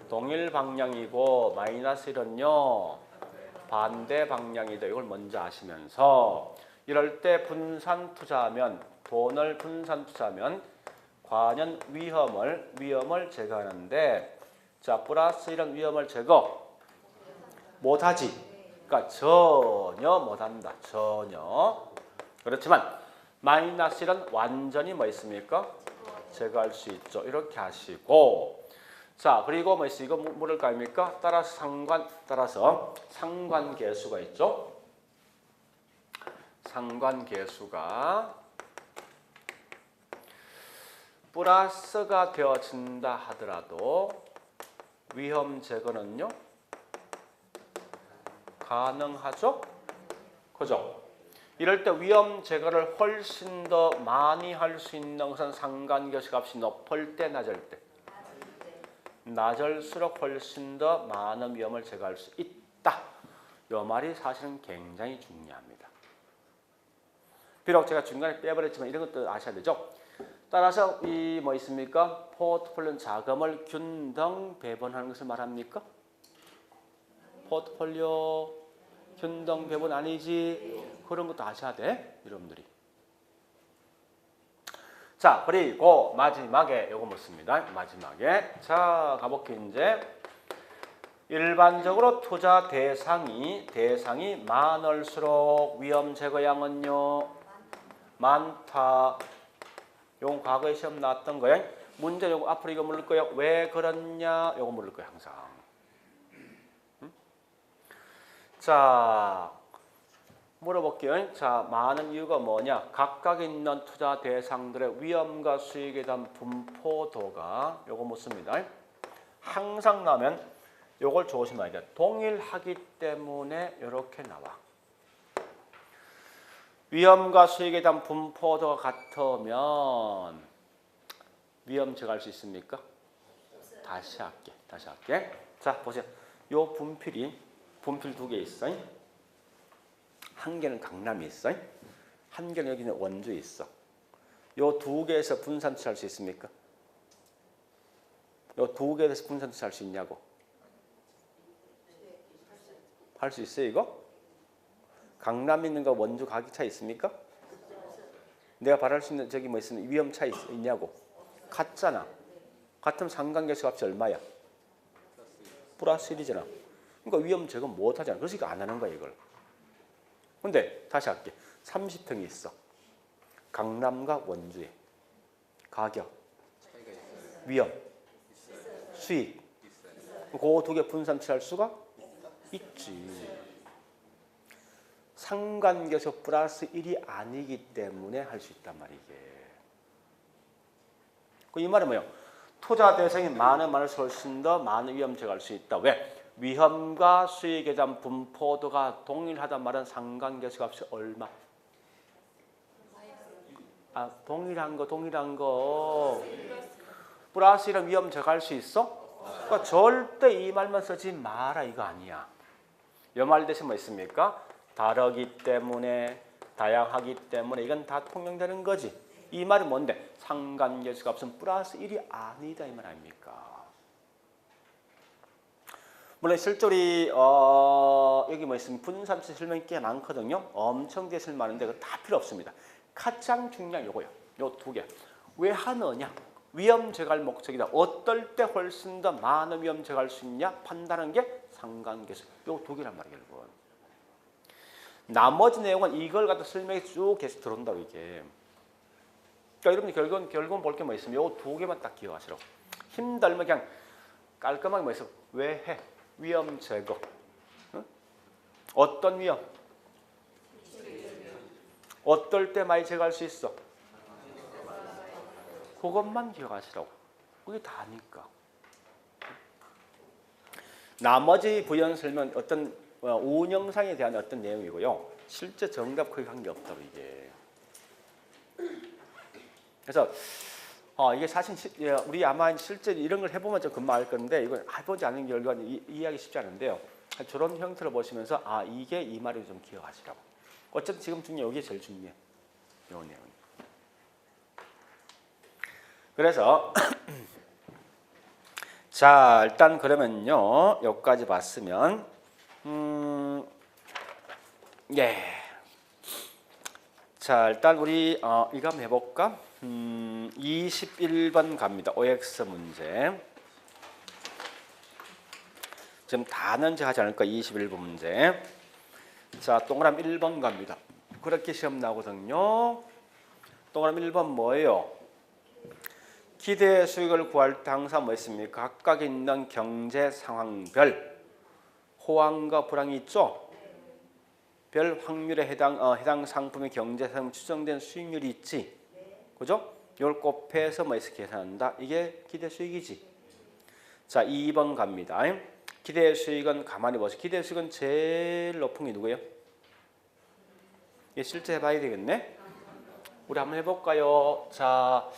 동일 방향이고 마이너스 1은요 반대 방향이다. 이걸 먼저 아시면서 이럴 때 분산 투자하면 돈을 분산 투자하면 과연 위험을 제거하는데 자 플러스 1은 위험을 제거 못하지. 그러니까 전혀 못한다. 전혀. 그렇지만 마이너스 1은 완전히 뭐 있습니까? 제거할 수 있죠. 이렇게 하시고 자 그리고 뭐 있어? 이거 물을 거 아닙니까? 따라서 상관계수가 있죠. 상관계수가 플러스가 되어진다 하더라도 위험 제거는요 가능하죠? 그죠? 이럴 때 위험 제거를 훨씬 더 많이 할 수 있는 것은 상관계수 값이 높을 때 낮을 때 낮을수록 훨씬 더 많은 위험을 제거할 수 있다. 이 말이 사실은 굉장히 중요합니다. 비록 제가 중간에 빼버렸지만 이런 것도 아셔야 되죠. 따라서 이 뭐 있습니까? 포트폴리오 자금을 균등 배분하는 것을 말합니까? 포트폴리오, 균등 배분 아니지? 그런 것도 아셔야 돼, 여러분들이. 자, 그리고 마지막에 요거 묻습니다. 마지막에. 자, 가볼게요, 이제. 일반적으로 투자 대상이 많을수록 위험 제거량은요 많다. 요건 과거에 시험 나왔던 거예요. 문제 요거 앞으로 이거 물을 거예요. 왜 그렇냐? 요거 물을 거예요, 항상. 자, 물어볼게요. 자, 많은 이유가 뭐냐? 각각 있는 투자 대상들의 위험과 수익에 대한 분포도가 요거 묻습니다. 항상 나면 요걸 조심해야 돼. 동일하기 때문에 이렇게 나와. 위험과 수익에 대한 분포도가 같으면 위험 제거할 수 있습니까? 다시 할게. 자, 보세요. 요 분필 두 개 있어요. 한 개는 강남이 있어요. 한 개는 여기는 원주에 있어. 요 두 개에서 분산치할 수 있습니까? 요 두 개에서 분산치할 수 있냐고? 할 수 있어요, 이거? 강남 있는 거 원주 가격 차 있습니까? 내가 바랄 수 있는 저기 뭐 있으면 위험 차 있냐고? 같잖아. 같으면 상관계수 값이 얼마야? 플러스 1이잖아. 그러니까 위험 제거 못 하잖아. 그래서 안 하는 거야, 이걸. 근데 다시 할게. 30평이 있어. 강남과 원주에. 가격, 위험, 수익. 그 두 개 분산치할 수가 있지. 상관계수 플러스 1이 아니기 때문에 할 수 있단 말이게. 이 말은 뭐예요? 투자 대상이 많을수록 훨씬 더 많은 위험 제거할 수 있다. 왜? 위험과 수익에 대한 분포도가 동일하단 말은 상관계수 값이 얼마? 동일한 거. 플러스 1은 위험 제거할 수 있어? 그러니까 절대 이 말만 쓰지 마라 이거 아니야. 이 말 대신 뭐 있습니까? 다르기 때문에, 다양하기 때문에 이건 다 통용되는 거지. 이 말이 뭔데? 상관계수 값은 플러스 1이 아니다 이 말 아닙니까? 물론 실제로 여기 뭐 있으면 분산치 설명이 꽤 많거든요. 엄청 대실 많은데 그거 다 필요 없습니다. 가장 중요한 요거요. 요 두 개. 왜 하느냐? 위험 제거할 목적이다. 어떨 때 훨씬 더 많은 위험 제거할 수 있냐? 판단하는 게 상관계수. 요 두 개란 말이에요, 여러분. 나머지 내용은 이걸 갖다 설명이 쭉 계속 들어온다고 이게. 그러니까 여러분이 결국은 볼 게 뭐 있으면 요 두 개만 딱 기억하시라고. 힘들면 그냥 깔끔하게 뭐 있어? 왜 해? 위험 제거. 응? 어떤 위험? 어떨 때 많이 제거할 수 있어? 그것만 기억하시라고. 그게 다니까. 나머지 부연 설명 어떤 운영상에 대한 어떤 내용이고요. 실제 정답 거의 관계 없다고 이게. 그래서 이게 사실 우리 아마 실제 이런 걸 해보면 좀 금방 알 건데 이건 해보지 않은 결과는 이해하기 쉽지 않은데요. 저런 형태를 보시면서 이게 이 말을 좀 기억하시라고. 어쨌든 지금 중요해. 이게 제일 중요해. 요 내용. 그래서 자 일단 그러면요. 여기까지 봤으면 예. 자 일단 우리 이거 한번 해볼까? 21번 갑니다. OX 문제. 지금 다는 하지 않을 거야. 21번 문제. 자 동그라미 1번 갑니다. 그렇게 시험 나오거든요. 동그라미 1번 뭐예요? 기대 수익을 구할 때 항상 뭐 있습니까? 각각 있는 경제 상황별 호황과 불황이 있죠. 별 확률에 해당 상품의 경제 상황 추정된 수익률이 있지. 그죠? 이걸 곱해서 뭐 해서 계산한다. 이게 기대 수익이지. 자, 2번 갑니다. 기대 수익은 가만히 보세요. 기대 수익은 제일 높은 게 누구예요? 이게 실제 해봐야 되겠네. 우리 한번 해볼까요? 자,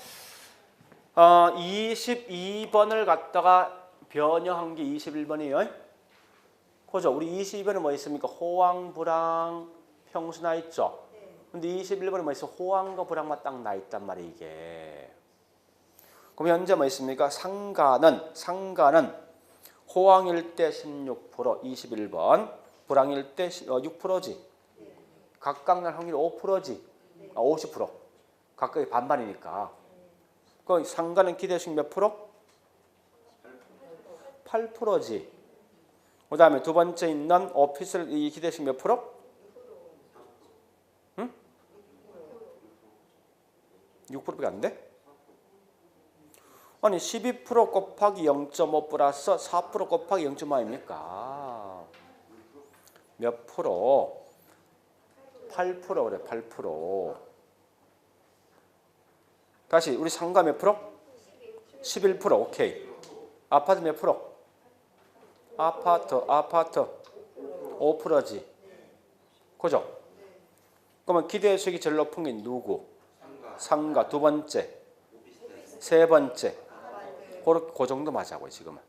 22번을 갖다가 변형한 게 21번이에요. 그죠? 우리 22번은 뭐 있습니까? 호황, 불황, 평수 나 있죠? 근데 21번은 뭐 있어? 호황과 불황만 딱 나 있단 말이에요, 이게. 그럼 현재 뭐 있습니까? 상가는 호황일 때 16%, 21번. 불황일 때 6%지. 각각 날 확률 5%지. 50%. 각각이 반반이니까. 그 상가는 기대수익 몇 프로? 8%지. 그 다음에 두 번째 있는 오피스텔 이 기대수익 몇 프로? 응? 6%밖에 안 돼? 아니 12% 곱하기 0.5 플러스 4% 곱하기 0.5입니까? 몇 프로? 8% 그래 8%. 다시 우리 상가 몇 프로? 11%. 오케이. 아파트 몇 프로? 아파트 5%지. 그죠? 그러면 기대수익이 제일 높은 게 누구? 상가 두 번째, 세 번째. 그 정도 맞아고요 지금은.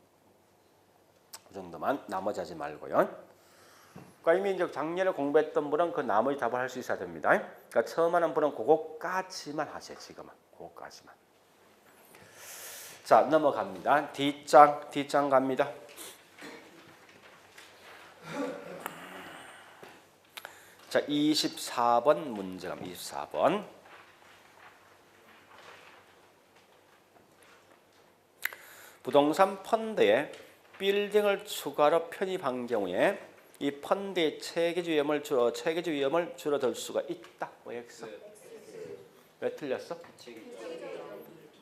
그 정도만 나머지 하지 말고요. 그러니까 이미 이제 작년에 공부했던 분은 그 나머지 답을 할 수 있어야 됩니다. 그러니까 처음 하는 분은 그거까지만 하세요 지금은. 그거까지만. 자 넘어갑니다. 뒷장 갑니다. 자 24번 문제 갑니다. 24번. 부동산 펀드에 빌딩을 추가로 편입한 경우에 이 펀드의 체계주 위험을 줄어들 수가 있다. 뭐였어? 왜 틀렸어?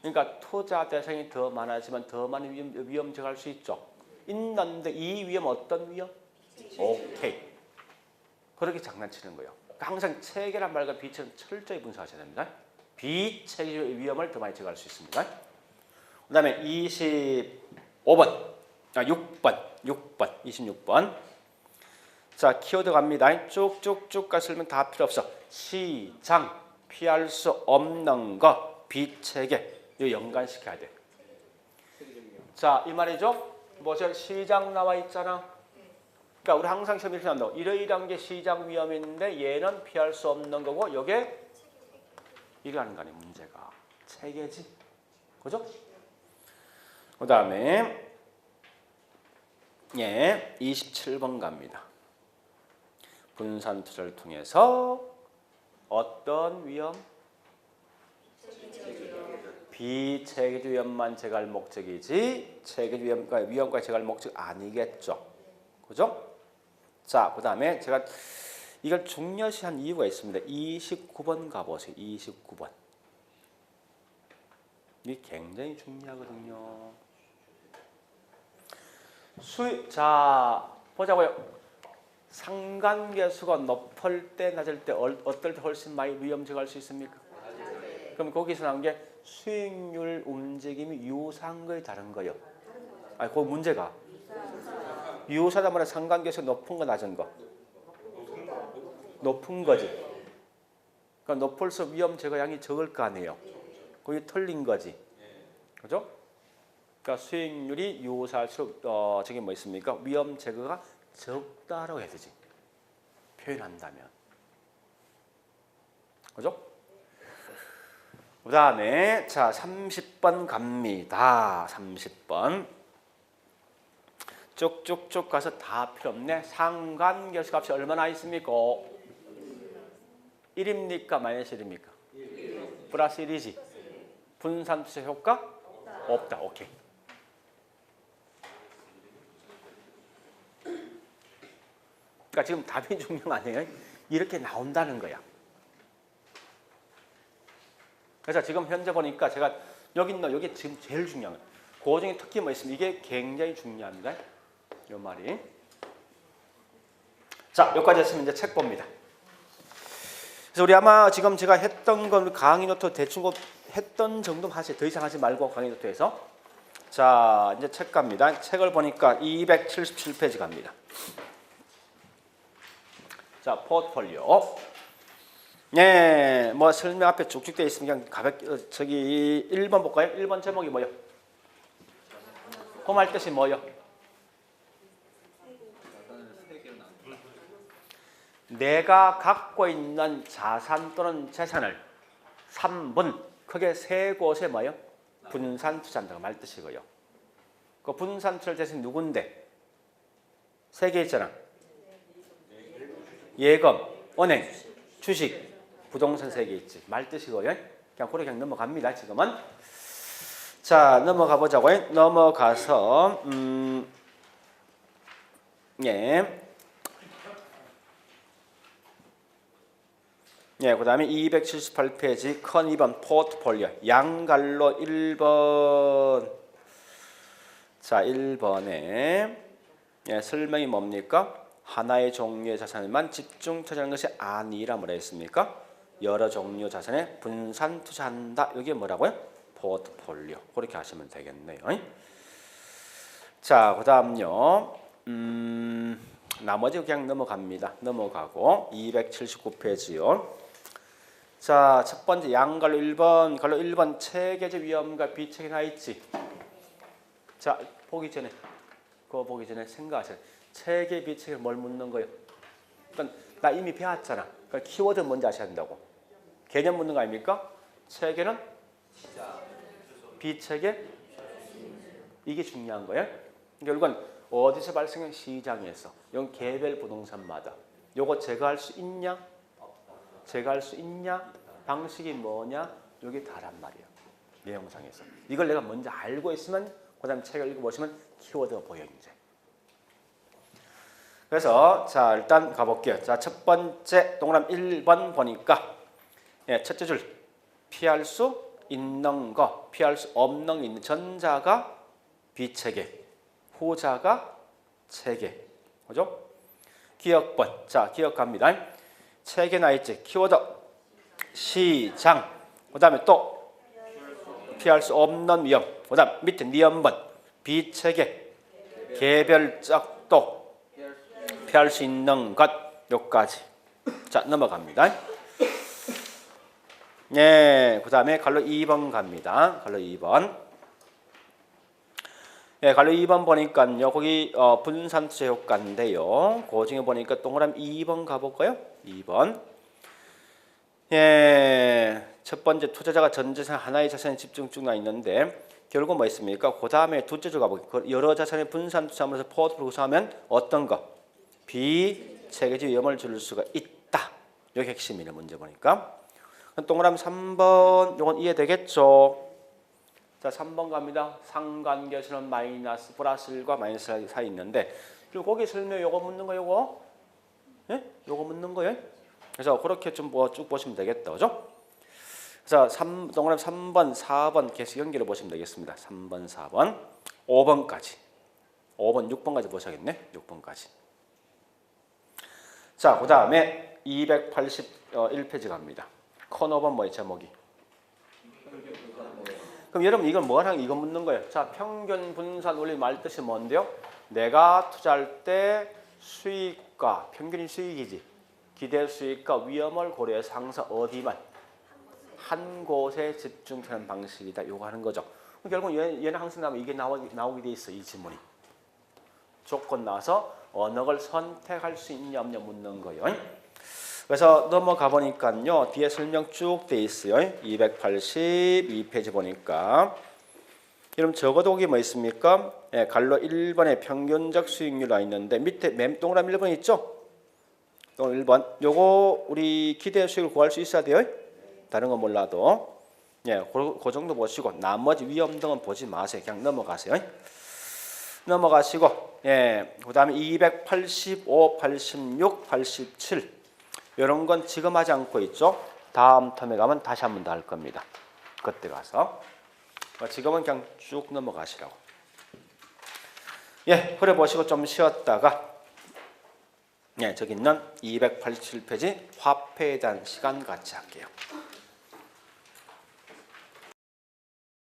그러니까 투자 대상이 더 많아지면 더 많은 위험 제거할 수 있죠. 있는데 이 위험 어떤 위험? 오케이. 그렇게 장난치는 거예요. 그러니까 항상 체계란 말과 비체는 철저히 분석하셔야 됩니다. 비체계적 위험을 더 많이 제거할 수 있습니다. 그 다음에 25번, 6번, 26번. 자, 키워드 갑니다. 쭉쭉쭉 가시면 다 필요 없어. 시장, 피할 수 없는 거, 비체계. 이거 연관시켜야 돼. 자, 이 말이죠. 뭐죠? 시장 나와 있잖아. 그러니까 우리 항상 시험에 이렇게 한다고. 이러이러한 게 시장 위험인데 얘는 피할 수 없는 거고 요게 이러하는 거 아니에요. 문제가. 체계지. 그죠? 그 다음에 27번 갑니다. 분산 투자를 통해서 어떤 위험? 비체계주 위험만 제거할 목적이지 체계주 위험과 제거할 목적 아니겠죠. 그죠? 자, 그 다음에 제가 이걸 중요시한 이유가 있습니다. 29번 가보세요. 29번. 이게 굉장히 중요하거든요. 자, 보자고요. 상관계수가 높을 때, 낮을 때, 어떨 때 훨씬 많이 위험 제거할 수 있습니까? 그럼 거기서 나온 게 수익률 움직임이 유사한 거예요, 다른 거예요? 아니, 그 문제가 유사하단 말은 상관계수가 높은 거, 낮은 거? 높은 거지. 그러니까 높을수록 위험 제거량이 적을 거 아니에요. 그게 틀린 거지. 그죠? 그러니까 수익률이 유사할수록 저게 뭐 있습니까? 위험 제거가 적다라고 해야 되지. 표현한다면. 그죠? 그 다음에 자 30번 갑니다. 30번. 쭉쭉쭉 가서 다 필요 없네. 상관계수 값이 얼마나 있습니까? 1입니까? 마이너스 1입니까? 플러스 1이지. 분산투자 효과? 없다. 오케이. 그러니까 지금 답이 중요한 거 아니에요? 이렇게 나온다는 거야. 그래서 지금 현재 보니까 제가 여기 지금 제일 중요한 거예요. 그 중에 특히 뭐 있으면 이게 굉장히 중요합니다. 이 말이. 자, 여기까지 했으면 이제 책 봅니다. 그래서 우리 아마 지금 제가 했던 건 강의 노트 대충 했던 정도만 하세요. 더 이상 하지 말고 강의 노트에서. 자, 이제 책 갑니다. 책을 보니까 277페이지 갑니다. 자, 포트폴리오. 네, 뭐 설명 앞에 쭉쭉 되어 있으면 그냥 가볍게 저기 1번 볼까요? 1번 제목이 뭐요? 홈할 뜻이 뭐요? 내가 갖고 있는 자산 또는 재산을 3분 크게 세 곳에 뭐요? 분산 투자한다고 말 뜻이고요. 그 분산투자를 대신 누군데? 세 개 있잖아. 예금, 은행, 주식, 부동산 세 개 있지. 말 뜻이고요. 그냥 그렇게 그냥 넘어갑니다. 지금은. 자, 넘어가 보자고요. 넘어가서 예. 예, 그다음에 278페이지 큰 2번 포트폴리오 양갈로 1번. 자, 1번에 예, 설명이 뭡니까? 하나의 종류의 자산에만 집중 투자하는 것이 아니라 뭐라 했습니까? 여러 종류 자산에 분산 투자한다. 이게 뭐라고요? 포트폴리오. 그렇게 하시면 되겠네요. 자, 그다음요. 나머지 그냥 넘어갑니다. 넘어가고 279페이지요. 자, 첫 번째 양갈로 1번. 갈로 1번 체계적 위험과 비체계 나 있지. 자, 보기 전에 그거 보기 전에 생각하세요. 체계 비체계 뭘 묻는 거예요? 그러니까 나 이미 배웠잖아. 그러니까 키워드 뭔지 아셔야 된다고. 개념 묻는 거 아닙니까? 체계는 비체계 이게 중요한 거예요. 결국은 어디서 발생한 시장에서 이건 개별 부동산마다 요거 제거할 수 있냐? 제거할 수 있냐? 방식이 뭐냐? 이게 다란 말이에요. 내용상에서. 이걸 내가 먼저 알고 있으면 그다음 책을 읽어보시면 키워드가 보여 이제. 그래서 자 일단 가볼게요. 자 첫 번째 동그라미 1번 보니까 예, 첫째 줄 피할 수 있는 거, 피할 수 없는 거 있는 전자가 비체계, 후자가 체계, 그죠? 기억번, 자 기억합니다. 체계 나 있지. 키워드 시장. 그다음에 또 피할 수 없는 위험. 그다음 밑에 니은번 비체계, 개별적 또 피할 수 있는 것 요까지. 자 넘어갑니다. 예, 그다음에 갈로 2번 갑니다. 갈로 2번. 예, 갈로 2번 보니까요. 거기 분산 투자 효과인데요. 그 중에 보니까 동그라미 2번 가볼까요? 2번. 예, 첫 번째 투자자가 전 자산 하나의 자산에 집중 쭉 나 있는데 결국 뭐 있습니까? 그 다음에 둘째 줄 가볼게요. 여러 자산의 분산 투자하면서 포트폴리오 구성하면 어떤 거? 비체계적 위험을 줄 수가 있다. 이게 핵심이네 문제 보니까. 동그라미 3번 이건 이해되겠죠? 자 3번 갑니다. 상관계수는 마이너스 플러스 1과 마이너스 사이 있는데 그리고 거기 설명 요거 묻는 거 요거 예? 요거 묻는 거예요. 그래서 그렇게 좀 쭉 보시면 되겠다. 그죠? 그래서 동그라미 3번 4번 계속 연결해 보시면 되겠습니다. 3번 4번 5번까지 5번 6번까지 보셔야겠네. 6번까지. 자 그 다음에 281페이지 갑니다. 컨5번 뭐예요 제목이? 그럼 여러분 이건 뭐랑 이거 묻는 거예요. 자 평균 분산 원리 말 뜻이 뭔데요? 내가 투자할 때 수익과 평균이 수익이지 기대 수익과 위험을 고려해서 항상 어디만 한 곳에 집중하는 방식이다. 요거 하는 거죠. 결국 얘는 항상 이게 나오게 돼 있어. 이 지문이 조건 나와서 어느 걸 선택할 수 있냐 없냐 묻는 거예요. 그래서 넘어가 보니까요. 뒤에 설명 쭉 돼 있어요. 282페이지 보니까 여러분 적어도 거기 뭐 있습니까? 예, 갈로 1번에 평균적 수익률이 나 있는데 밑에 동그라미 1번 있죠? 동그라미 1번 요거 우리 기대 수익을 구할 수 있어야 돼요. 다른 건 몰라도 예, 그 정도 보시고 나머지 위험 등은 보지 마세요. 그냥 넘어가세요. 넘어가시고 예, 그다음에 285, 86, 87 이런 건 지금 하지 않고 있죠. 다음 텀에 가면 다시 한 번 더 할 겁니다. 그때 가서 지금은 그냥 쭉 넘어가시라고. 예, 그래 보시고 좀 쉬었다가 예, 저기 있는 287페이지 화폐에 대한 시간 같이 할게요.